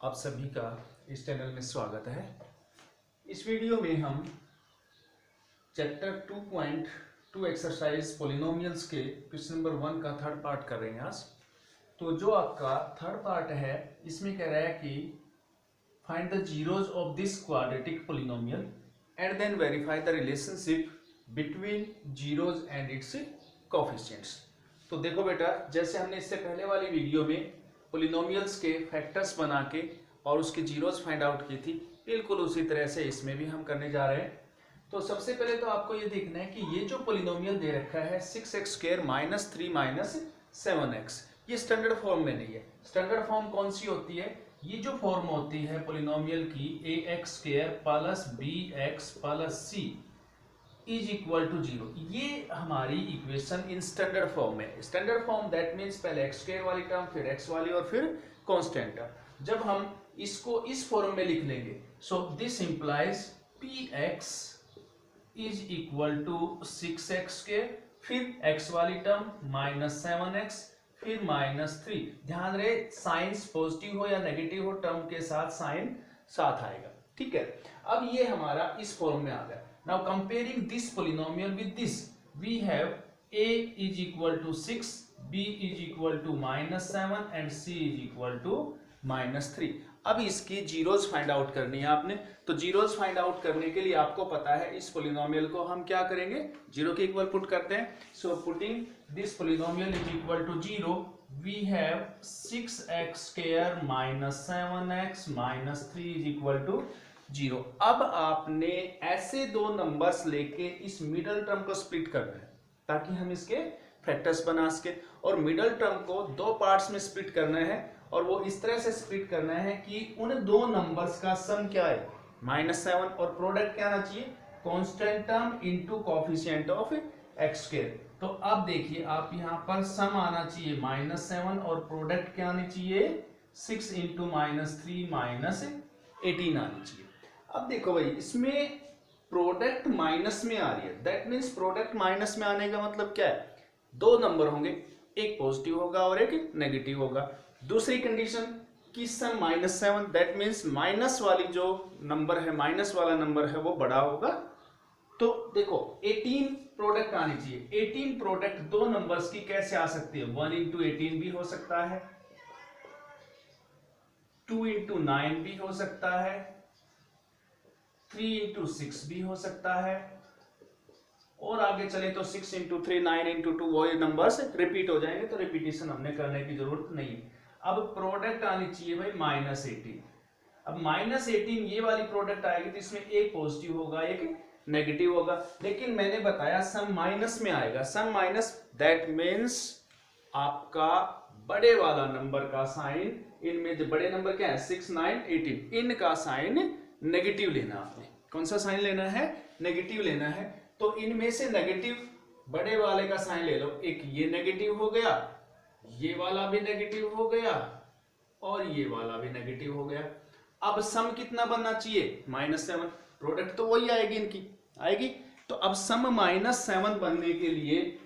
आप सभी का इस चैनल में स्वागत है। इस वीडियो में हम चैप्टर 2.2 एक्सरसाइज पोलिनोमियल्स के क्वेश्चन नंबर 1 का थर्ड पार्ट कर रहे हैं आज। तो जो आपका थर्ड पार्ट है इसमें कह रहा है कि find the zeros of this quadratic polynomial and then verify the relationship between zeros and its coefficients. तो देखो बेटा, जैसे हमने इससे पहले वाली वीडियो में पोलिनोमियल्स के फैक्टर्स बना के और उसके जीरोज फाइंड आउट की थी, बिल्कुल उसी तरह से इसमें भी हम करने जा रहे हैं। तो सबसे पहले तो आपको ये देखना है कि ये जो पोलिनोमियल दे रखा है 6x² - 3 - 7x, ये स्टैंडर्ड फॉर्म में नहीं है। स्टैंडर्ड फॉर्म कौन सी होती है? ये जो फॉर्म होती है पोलिनोमियल की ax² + bx + c is equal to 0, ये हमारी इक्वेशन इन स्टैंडर्ड फॉर्म में। स्टैंडर्ड फॉर्म दैट मीन्स पहले x² वाली टर्म, फिर x वाली और फिर कांस्टेंट टर्म। जब हम इसको इस फॉर्म में लिख लेंगे, so this implies px is equal to 6x², फिर x वाली टर्म -7x, फिर -3। ध्यान रहे साइंस पॉजिटिव हो या नेगेटिव हो, टर्म के साथ साइन साथ आएगा। ठीक है, अब ये हमारा इस फॉर्म में आ गया। Now comparing this polynomial with this, we have a is equal to 6, b is equal to -7 and c is equal to -3। अब इसकी जीरोज फाइंड आउट करनी है आपने। तो जीरोज फाइंड आउट करने के लिए आपको पता है इस पोलिनोमियल को हम क्या करेंगे, जीरो के इक्वल पुट करते हैं। So putting this polynomial is equal to 0, we have 6x² - 7x - 3 is equal to 0। अब आपने ऐसे दो नंबर्स लेके इस मिडल टर्म को स्प्लिट करना है ताकि हम इसके फैक्टर्स बना सके। और मिडल टर्म को दो पार्ट्स में स्प्लिट करना है, और वो इस तरह से स्प्लिट करना है कि उन दो नंबर्स का सम क्या है, -7, और प्रोडक्ट क्या आना चाहिए, constant term into coefficient of x²। तो अब देखिए आप यहाँ पर सम आना चाहिए -7 और प्रोडक्ट क्या आनी चाहिए, 6 × -3 - 18 आनी चाहिए। अब देखो भाई, इसमें प्रोडक्ट माइनस में आ रही है, दैट मीन्स प्रोडक्ट माइनस में आने का मतलब क्या है, दो नंबर होंगे, एक पॉजिटिव होगा और एक नेगेटिव होगा। दूसरी कंडीशन कि सम -7, दैट मीन्स माइनस वाली जो नंबर है, माइनस वाला नंबर है वो बड़ा होगा। तो देखो 18 प्रोडक्ट आनी चाहिए। 18 प्रोडक्ट दो नंबर्स की कैसे आ सकती है, 1 × 18 भी हो सकता है, 2 × 9 भी हो सकता है, 3 × 6 भी हो सकता है, और आगे चले तो 6 × 3 9 × 2 वो नंबर्स रिपीट हो जाएंगे, तो रिपीटेशन हमने करने की जरूरत नहीं है। अब प्रोडक्ट आनी चाहिए भाई -18। अब -18 ये वाली प्रोडक्ट आएगी तो इसमें एक पॉजिटिव होगा एक नेगेटिव होगा, लेकिन मैंने बताया सम माइनस में आएगा। सम माइनस दैट मीन्स आपका बड़े वाला नंबर का साइन, इनमें जो बड़े नंबर क्या है 6 9 18, इनका साइन नेगेटिव लेना। आपने कौन सा साइन लेना है, नेगेटिव लेना है। तो इनमें से नेगेटिव बड़े वाले का साइन ले लो, एक ये नेगेटिव हो गया, ये वाला भी नेगेटिव हो गया, और ये वाला भी नेगेटिव हो गया। अब सम कितना बनना चाहिए, -7, प्रोडक्ट तो वही आएगी, इनकी आएगी। तो अब सम -7 बनने के लिए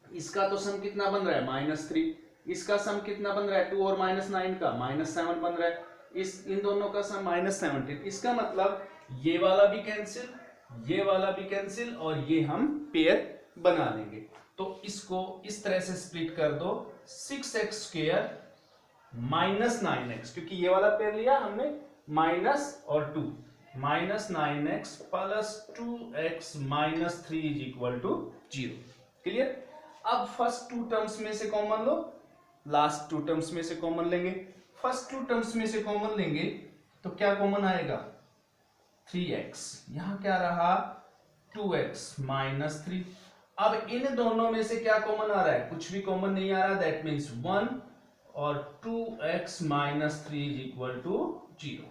इसका तो सम कितना बन रहा है, -3, इसका सम कितना बन रहा है, 2 और -9 का -7 बन रहा है, इन दोनों का सम -17। इसका मतलब ये वाला भी कैंसिल, ये वाला भी कैंसिल, और ये हम पेयर बना लेंगे। तो इसको इस तरह से स्प्लिट कर दो, 6x² - 9x, क्योंकि ये वाला पेयर लिया हमने माइनस और 2, -9x + 2x - 3 is equal to 0। Clear. अब फर्स्ट टू टर्म्स में से कॉमन लो, लास्ट टू टर्म्स में से कॉमन लेंगे। फर्स्ट टू टर्म्स में से कॉमन लेंगे तो क्या कॉमन आएगा, 3x, यहां क्या रहा 2x - 3। अब इन दोनों में से क्या कॉमन आ रहा है, कुछ भी कॉमन नहीं आ रहा, दैट मीन्स 1, और 2x - 3 इज इक्वल टू 0।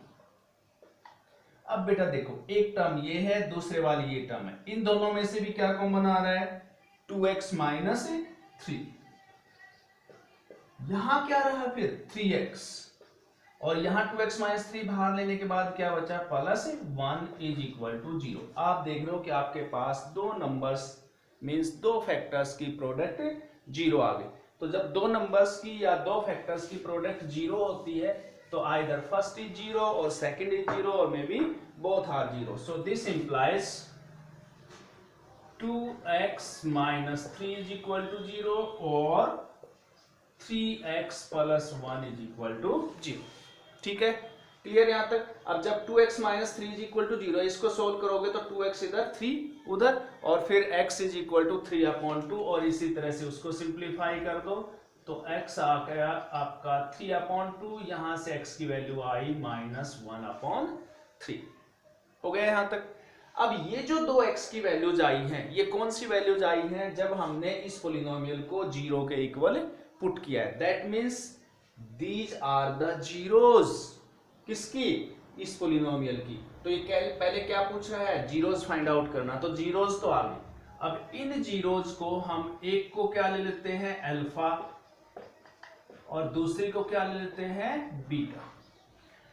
अब बेटा देखो, एक टर्म ये है, दूसरे वाली ये टर्म है, इन दोनों में से भी क्या कॉमन आ रहा है, 2x - 3। यहां क्या रहा फिर 3x, और यहां 2x - 3 बाहर लेने के बाद क्या बचा, +1 इज इक्वल टू 0। आप देख रहे हो कि आपके पास दो नंबर्स मींस दो फैक्टर्स की प्रोडक्ट 0 आ गई। तो जब दो नंबर्स की या दो फैक्टर्स की प्रोडक्ट 0 होती है तो आइदर फर्स्ट इज जीरो और सेकंड इज जीरो और may be both are zero. So this implies 2x minus 3 is equal to 0 और 3x plus 1 is equal to 0. ठीक है, क्लियर यहां तक. अब जब 2x minus 3 is equal to 0 इसको सोल्व करोगे तो 2x इधर 3 उधर और फिर x is equal to 3/2 और इसी तरह से उसको सिंप्लीफाई कर दो तो x आ गया आपका 3/2. यहां से x की वैल्यू आई -1/3. हो गया यहां तक. अब ये जो दो x की वैल्यूज आई हैं ये कौन सी वैल्यूज आई हैं जब हमने इस पोलिनोमियल को जीरो के इक्वल पुट किया है. That means these are the zeros. किसकी? इस पोलिनोमियल की. तो ये पहले क्या पूछ रहा है? जीरोज फाइंड आउट करना. तो जीरोज तो आ गए. अब इन जीरोज को हम एक को क्या ले लेते हैं? अल्फा और दूसरी को क्या ले लेते हैं? बीटा.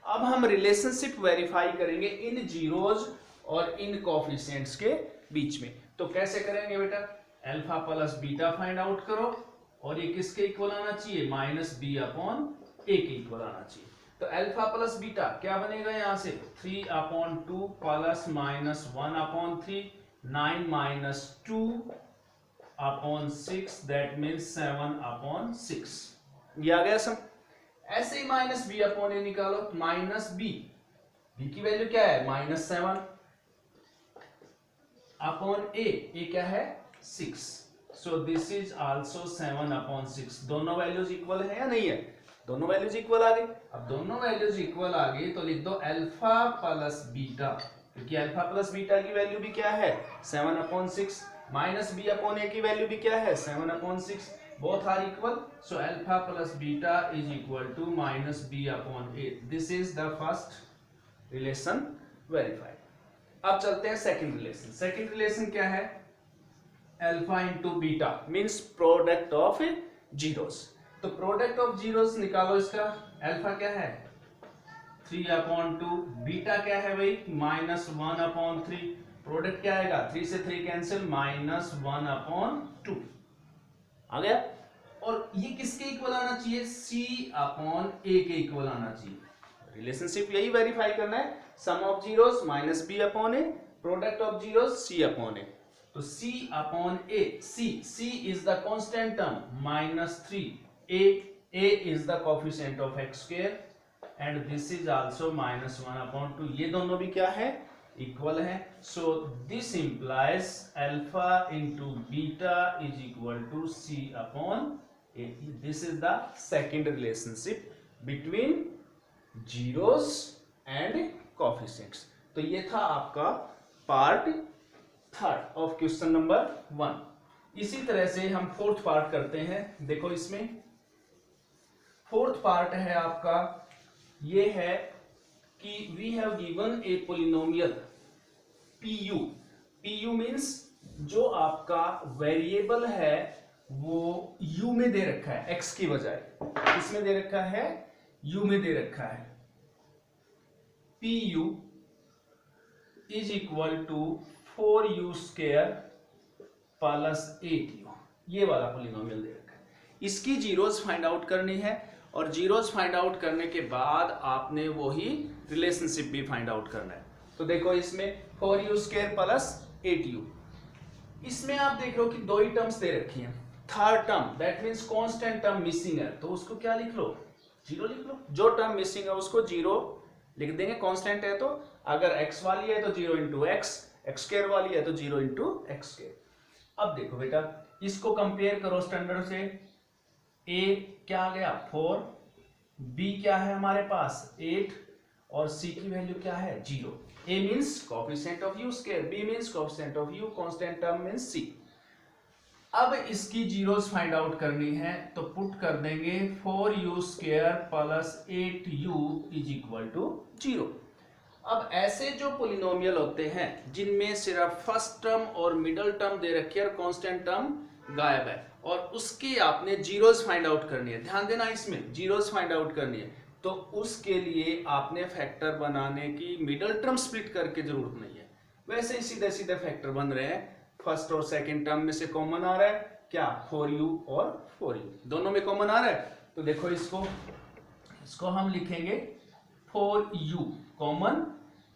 अब हम रिलेशनशिप वेरीफाई करेंगे इन जीरोज और इन कोफिशिएंट्स के बीच में. तो कैसे करेंगे बेटा? Alpha plus beta find out करो और ये किसके इक्वल आना चाहिए? -b/a के इक्वल आना चाहिए. तो अल्फा प्लस बीटा क्या बनेगा यहां से? 3/2 प्लस -1/3 9 - 2/6 दैट मींस 7/6. ये आ गया सब. ऐसे ही -b/a निकालो. -b की वैल्यू क्या है? -7 अपॉन ए क्या है? 6. So this is also 7/6. दोनों वैल्यूज इक्वल है या नहीं है? दोनों वैल्यूज इक्वल आ गई. अब दोनों वैल्यूज इक्वल आ गई तो लिख दो अल्फा प्लस बीटा, क्योंकि अल्फा प्लस बीटा की वैल्यू भी क्या है? 7/6. -b/a की वैल्यू भी क्या है? 7/6. Both are equal. So alpha plus beta is equal to -b/a. This is the first relation verified. अब चलते हैं सेकंड रिलेशन. सेकंड रिलेशन क्या है? Alpha into beta means product of zeros. तो प्रोडक्ट ऑफ जीरोस निकालो. इसका alpha क्या है? 3/2. बीटा क्या है भाई? -1/3. प्रोडक्ट क्या आएगा? 3 से 3 कैंसिल -1/2 आ गया. और ये किसके इक्वल आना चाहिए? c/a के इक्वल आना चाहिए. रिलेशनशिप यही वेरीफाई करना है. Sum of zeros -b/a, product of zeros c/a. तो c/a, c is the constant term -3, a is the coefficient of x square and this is also -1/2. ये दोनों भी क्या है? इक्वल है. So this implies alpha into beta is equal to c/a. This is the second relationship between zeros and coefficients. तो ये था आपका part third of question number 1. इसी तरह से हम फोर्थ पार्ट करते हैं. देखो इसमें फोर्थ पार्ट है आपका, ये है कि we have given a polynomial PU. PU मींस जो आपका वेरिएबल है वो u में दे रखा है x की बजाय. किसमें दे रखा है? u में दे रखा है. PU is equal to 4u square plus 8u. ये वाला पोलिनोमियल दे रखा है. इसकी जीरोस फाइंड आउट करनी है और जीरोस फाइंड आउट करने के बाद आपने वही रिलेशनशिप भी फाइंड आउट करना है. तो देखो इसमें 4u स्क्वायर प्लस 8u. इसमें आप देख रहे हो कि दो ही टर्म्स दे रखी हैं. Third term that means constant term missing है तो उसको क्या लिख लो? जीरो लिख लो. जो टर्म मिसिंग है उसको जीरो लिख देंगे. कांस्टेंट है तो अगर x वाली है तो 0 इंटू एक्स, एक्स स्क्वायर वाली है तो 0 इंटू एक्स स्क्वायर. अब देखो बेटा इसको कंपेयर करो स्टैंडर्ड से. a क्या आ गया? 4, b क्या है हमारे पास? 8 और c की वैल्यू क्या है? 0. a means coefficient of u square, b means coefficient of u, constant term means c. अब इसकी जीरोस फाइंड आउट करनी है तो पुट कर देंगे 4u square plus 8u is equal to 0. अब ऐसे जो पोलिनोमियल होते हैं जिनमें सिर्फ फर्स्ट टर्म और मिडिल टर्म दे रखी है और कांस्टेंट टर्म गायब है और उसकी आपने जीरोस फाइंड आउट करनी है. ध्यान देना इसमें जीरोस फाइंड आउट करनी है तो उसके लिए आपने फैक्टर बनाने की मिडिल टर्म स्प्लिट करके जरूरत नहीं है. वैसे ही सीधे सीधे फैक्टर बन रहे हैं. फर्स्ट और सेकंड टर्म में से कॉमन आ रहा है क्या? 4u और 4u दोनों में कॉमन आ रहा है. तो देखो इसको इसको हम लिखेंगे 4u, कॉमन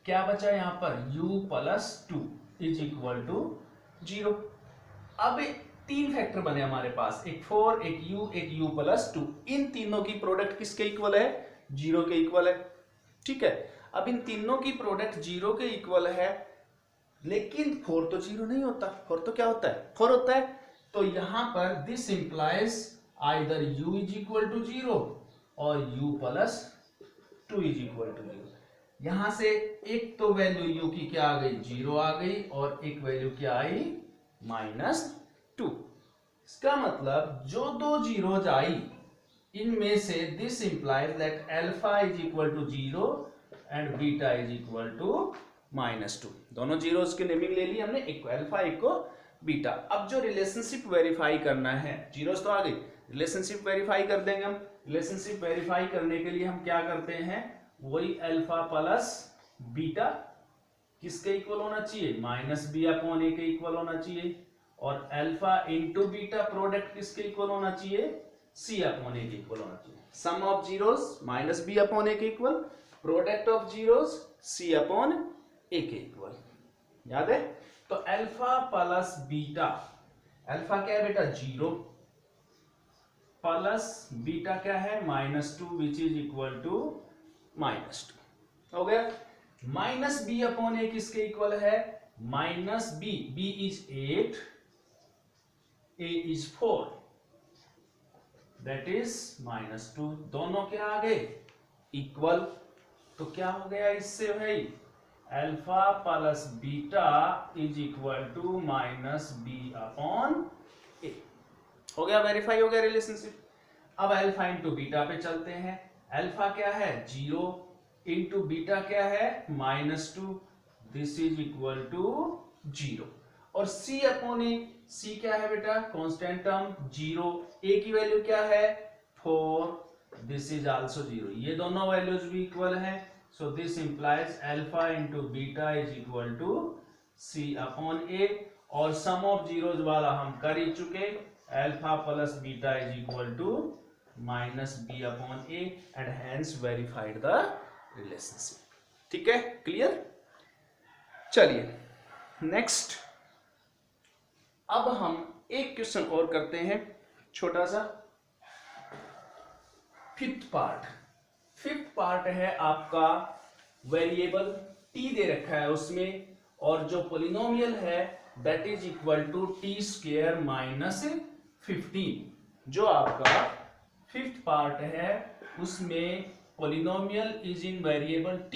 क्या बचा यहाँ पर u plus 2 is equal to 0। अब 3 फैक्टर बने हमारे पास, एक 4, एक u प्लस 2। इन तीनों की प्रोडक्ट किसके इक्वल है? 0 के इक्वल है। ठीक है, अब इन तीनों की प्रोडक्ट 0 के इक्वल है, लेकिन 4 तो 0 नहीं होता। 4 तो क्या होता है? 4 होता है। तो यहां पर this implies either u is equal to 0 और u plus 2 is equal to 0। यहां से एक तो वैल्यू u की क्या आ गई? 0 आ गई, और एक वैल्यू क्या आई? -2। इसका मतलब जो दो जीरोज आई इनमें से this implies that alpha is equal to 0 and beta is equal to -2। दोनों जीरोज की नेमिंग ले ली हमने, एक को अल्फा एक को बीटा। अब जो रिलेशनशिप वेरीफाई करना है, जीरोज तो आ गई, रिलेशनशिप वेरीफाई कर देंगे हम। रिलेशनशिप वेरीफाई करने के लिए हम क्या करते हैं? वही अल्फा प्लस बीटा किसके इक्वल होना चाहिए? -b/a के इक्वल होना चाहिए। और अल्फा इंटू बीटा प्रोडक्ट किसके इक्वल होना चाहिए? c/a के इक्वल होना चाहिए। सम ऑफ जीरोस -b/a के equal, product of zeros c/a के इक्वल। याद है? तो अल्फा प्लस बीटा, अल्फा क्या है बेटा? 0 प्लस बीटा क्या है? -2 विच इज इक्वल टू -2। हो गया। -b/a किसके इक्वल है? -b, b is 8, a is 4, that is -2। दोनों क्या आ गए? इक्वल। तो क्या हो गया इससे भाई? Alpha plus beta is equal to -b/a। हो गया, वेरीफाई हो गया रिलेशनशिप। अब अल्फा इंटू बीटा पे चलते हैं। अल्फा क्या है? 0 इंटू बीटा क्या है? -2, दिस इज इक्वल टू 0। और c/a, c क्या है बेटा? कांस्टेंट टर्म 0, a की वैल्यू क्या है? 4, दिस इज आल्सो 0। ये दोनों वैल्यूज भी इक्वल हैं, so this implies alpha into beta is equal to c/a। और सम ऑफ जीरोज वाला हम कर ही चुके, alpha plus beta is equal to -b/a and hence verified the relationship. ठीक है, क्लियर? चलिए नेक्स्ट, अब हम एक क्वेश्चन और करते हैं, छोटा सा। फिफ्थ पार्ट है आपका, वेरिएबल t दे रखा है उसमें, और जो पोलिनोमियल है that is equal to t² -15। जो आपका फिफ्थ पार्ट है उसमें polynomial is in variable t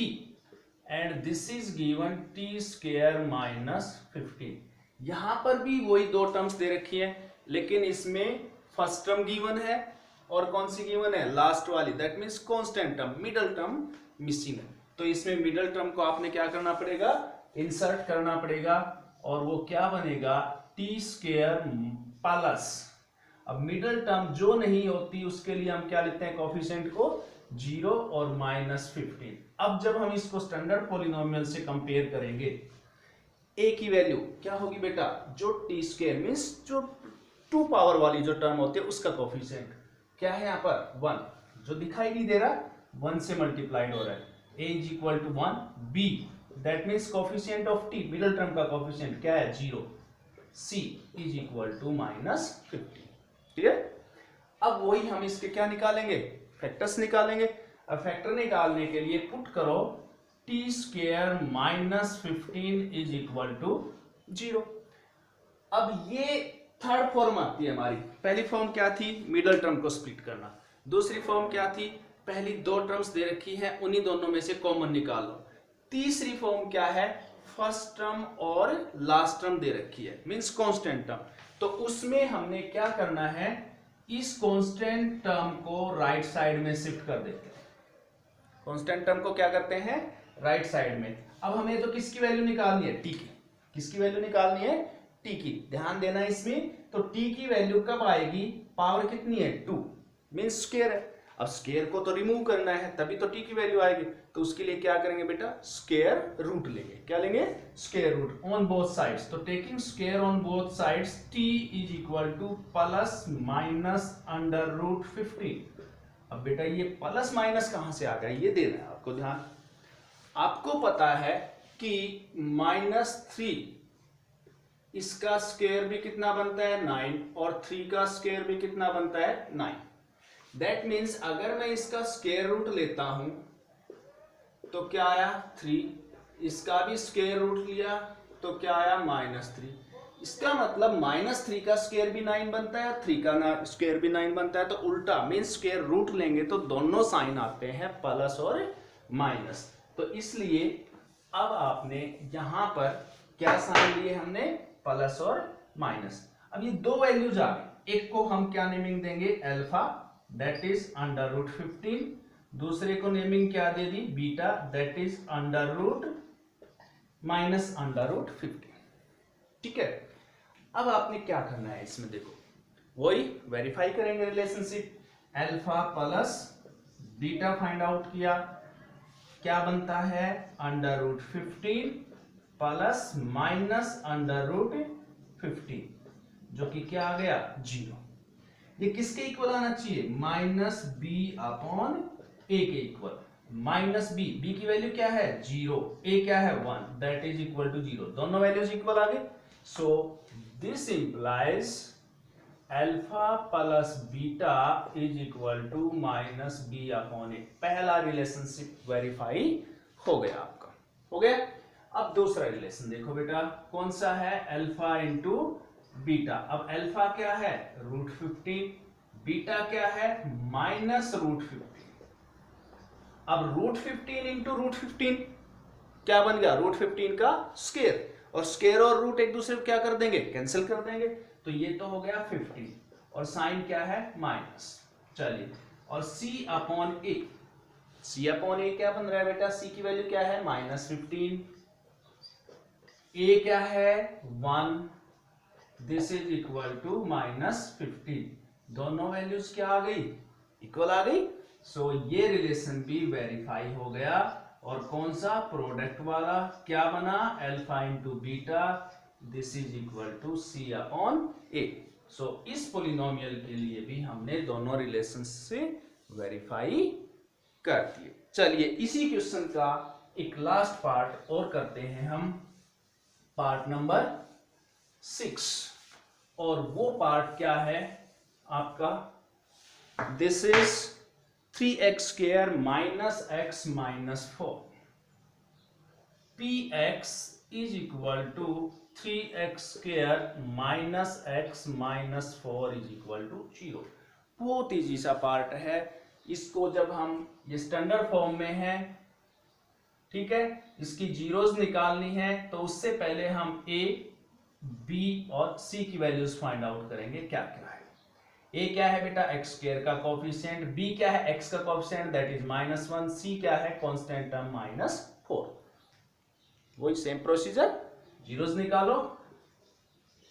and this is given t² -15। यहां पर भी वही दो टर्म्स दे रखी है, लेकिन इसमें फर्स्ट टर्म गिवन है और कौन सी गिवन है? लास्ट वाली, that means constant term, middle term missing है। तो इसमें मिडल टर्म को आपने क्या करना पड़ेगा? इंसर्ट करना पड़ेगा, और वो क्या बनेगा? t² प्लस, अब मिडल टर्म जो नहीं होती उसके लिए हम क्या लिखते हैं? कोफिशिएंट को 0 और -15। अब जब हम इसको स्टैंडर्ड पॉलिनोमियल से कंपेयर करेंगे, a की वैल्यू क्या होगी बेटा? जो t² मीन्स जो 2 पावर वाली जो टर्म होती है उसका कोफिशिएंट क्या है यहाँ पर? 1, जो दिखाई नहीं दे रहा, 1 से मल्टीप्लाइड हो रहा है। a is equal to 1, b that means coefficient of t, middle term का कोफिशिएंट क्या है? 0, c is equal to -15। Clear? अब वही हम इसके क्या निकालेंगे? फैक्टर्स निकालेंगे। अब फैक्टर निकालने के लिए पुट करो t² -15 इज इक्वल टू 0। अब ये थर्ड फॉर्म आती है हमारी। पहली फॉर्म क्या थी? मिडल टर्म को स्प्लिट करना। दूसरी फॉर्म क्या थी? पहली दो टर्म्स दे रखी है, उन्हीं दोनों में से कॉमन निकाल लो। तीसरी फॉर्म क्या है? फर्स्ट टर्म और लास्ट टर्म दे रखी है, मींस कांस्टेंट टर्म। तो उसमें हमने क्या करना है? इस कांस्टेंट टर्म को राइट साइड में शिफ्ट कर देते हैं। कांस्टेंट टर्म को क्या करते हैं? राइट साइड में। अब हमें तो किसकी वैल्यू निकालनी है? टी की। किसकी वैल्यू निकालनी है? टी की। ध्यान देना इसमें, तो टी की वैल्यू कब आएगी? पावर कितनी है? 2, मींस स्क्वायर है। अब स्क्वायर को तो रिमूव करना है, तभी तो टी की वैल्यू आएगी। तो उसके लिए क्या करेंगे बेटा? स्क्वायर रूट लेंगे। क्या लेंगे? Square root on both sides. तो taking square on both sides, T is equal to +- √15 अब बेटा ये प्लस माइनस कहां से आ गया ये देना है आपको ध्यान। आपको पता है कि -3 इसका स्क्वायर भी कितना बनता है 9 और 3 का स्क्वायर भी कितना बनता है 9। दैट मीन्स अगर मैं इसका स्क्वायर रूट लेता हूं तो क्या आया 3, इसका भी स्क्वायर रूट लिया तो क्या आया -3। इसका मतलब -3 का स्क्वायर भी 9 बनता है, 3 का स्क्वायर भी 9 बनता है। तो उल्टा मीन्स स्क्वायर रूट लेंगे तो दोनों साइन आते हैं प्लस और माइनस। तो इसलिए अब आपने यहां पर क्या साइन लिए हमने प्लस और माइनस। अब ये दो वैल्यूज आ गई, एक को हम क्या नेमिंग देंगे अल्फा दैट इज √15, दूसरे को नेमिंग क्या दे दी बीटा दैट इज √-√15। ठीक है, अब आपने क्या करना है इसमें देखो, वही वेरीफाई करेंगे relationship. Alpha plus beta find out किया, क्या बनता है √15 प्लस माइनस √15 जो कि क्या आ गया 0। ये किसके इक्वल आना चाहिए -b/a के इक्वल। -b की वैल्यू क्या है 0, a क्या है 1 दैट इज इक्वल टू 0, दोनों वैल्यूज इक्वल आ गए। So this implies alpha plus beta is equal to -b/a। पहला रिलेशनशिप वेरीफाई हो गया आपका, हो गया। अब दूसरा रिलेशन देखो बेटा, कौन सा है अल्फा इंटू बीटा। अब अल्फा क्या है √15, बीटा क्या है -√15। अब √15 इंटू √15 क्या बन गया √15 का स्क्वायर, और स्क्वायर और रूट एक दूसरे को क्या कर देंगे कैंसिल कर देंगे। तो ये तो हो गया 15 और साइन क्या है माइनस। चलिए, और c/a, c/a क्या बन रहा है बेटा, c की वैल्यू क्या है -15, a क्या है 1, दिस इज इक्वल टू -15। दोनों वैल्यूज क्या आ गई इक्वल आ गई। सो ये रिलेशन भी वेरीफाई हो गया। और कौन सा प्रोडक्ट वाला क्या बना alpha into beta this is equal to c/a। So इस पोलिनोमियल के लिए भी हमने दोनों रिलेशन से वेरीफाई कर दिए। चलिए इसी क्वेश्चन का एक लास्ट पार्ट और करते हैं हम, पार्ट नंबर 6। और वो पार्ट क्या है आपका, this is 3x² minus x minus 4 px is equal to 3x² minus x minus 4 is equal to 0। बहुत इजी सा पार्ट है, इसको जब हम ये स्टैंडर्ड फॉर्म में है, ठीक है, इसकी जीरोस निकालनी है तो उससे पहले हम a b और c की वैल्यूज फाइंड आउट करेंगे क्या क्या है। a क्या है बेटा x² का कोफिशिएंट, b क्या है x का कोफिशिएंट दैट इज -1, c क्या है कांस्टेंट टर्म -4। वही सेम प्रोसीजर, जीरोस निकालो,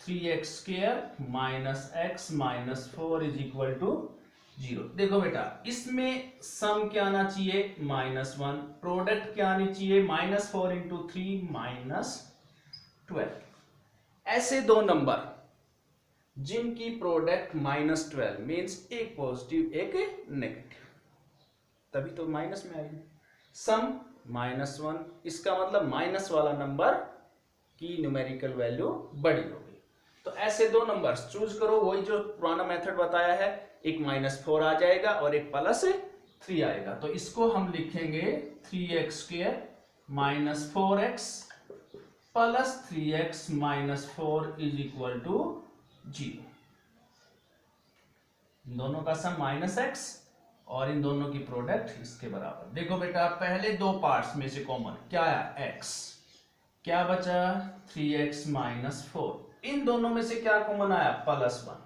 3x² minus x minus 4 is equal to 0। देखो बेटा इसमें सम क्या आना चाहिए -1, प्रोडक्ट क्या आनी चाहिए -4 इंटू 3 -12। ऐसे दो नंबर जिनकी प्रोडक्ट -12 मीन्स एक पॉजिटिव एक नेगेटिव, तभी तो माइनस में आएगी। सम -1 इसका मतलब माइनस वाला नंबर की न्यूमेरिकल वैल्यू बड़ी होगी। तो ऐसे दो नंबर्स चूज करो, वही जो पुराना मेथड बताया है, एक -4 आ जाएगा और एक +3 आएगा। तो इसको हम लिखेंगे 3x² minus 4x plus 3x minus 4 is equal to 0। इन दोनों का सम -x और इन दोनों की प्रोडक्ट इसके बराबर। देखो बेटा पहले दो पार्ट्स में से कॉमन क्या आया x, क्या बचा 3x माइनस 4, इन दोनों में से क्या कॉमन आया +1,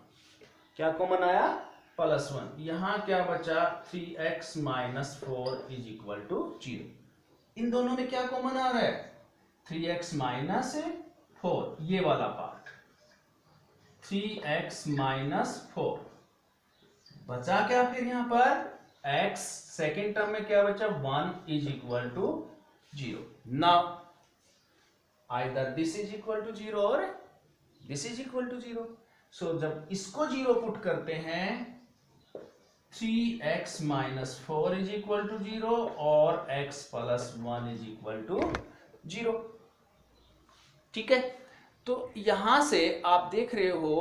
क्या कॉमन आया +1। यहां क्या बचा 3x minus 4 is equal to 0। इन दोनों में क्या कॉमन आ रहा है 3x माइनस 4, ये वाला पार्ट 3x माइनस 4 बचा क्या, फिर यहां पर x सेकेंड टर्म में क्या बचा 1 is equal to 0। Now either this is equal to 0 और this is equal to 0। So जब इसको 0 पुट करते हैं 3x minus 4 is equal to 0 और x plus 1 is equal to 0। ठीक है, तो यहां से आप देख रहे हो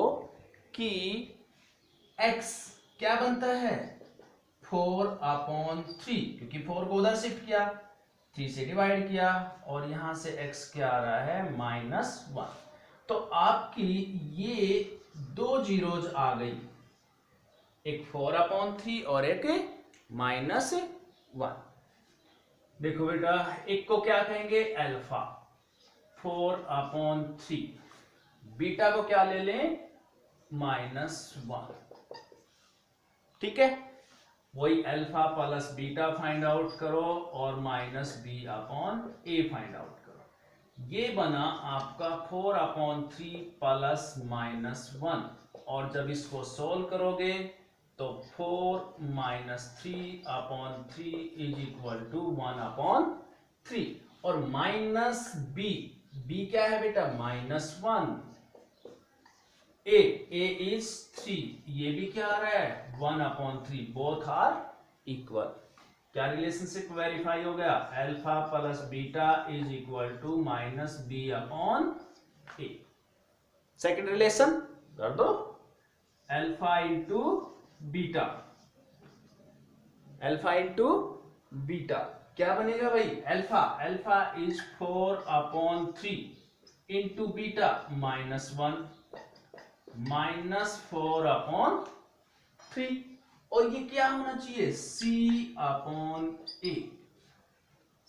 कि x क्या बनता है 4/3, क्योंकि 4 को उधर शिफ्ट किया, 3 से डिवाइड किया और यहां से x क्या आ रहा है -1। तो आपकी ये दो जीरोज आ गई, एक 4/3 और एक -1। देखो बेटा, एक को क्या कहेंगे अल्फा 4/3, बीटा को क्या ले लें -1। ठीक है, वही alpha plus beta find out करो और -b/a फाइंड आउट करो। ये बना आपका 4/3 प्लस -1, और जब इसको सोल्व करोगे तो 4 - 3/3 इज इक्वल टू 1/3, और माइनस बी क्या है बेटा -1, a इज 3, ये भी क्या आ रहा है 1/3, बोथ आर इक्वल। क्या रिलेशनशिप वेरीफाई हो गया, alpha plus beta is equal to -b/a। Second relation कर दो, alpha into beta, alpha into beta क्या बनेगा भाई, अल्फा इज 4/3 इंटू बीटा -1 -4/3, और ये क्या होना चाहिए c/a।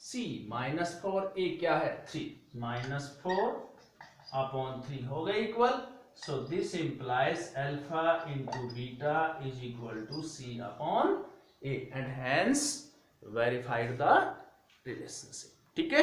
c -4a क्या है 3, -4/3 हो गए equal. So this implies alpha into beta is equal to c/a, and hence verified the relationship। ठीक है।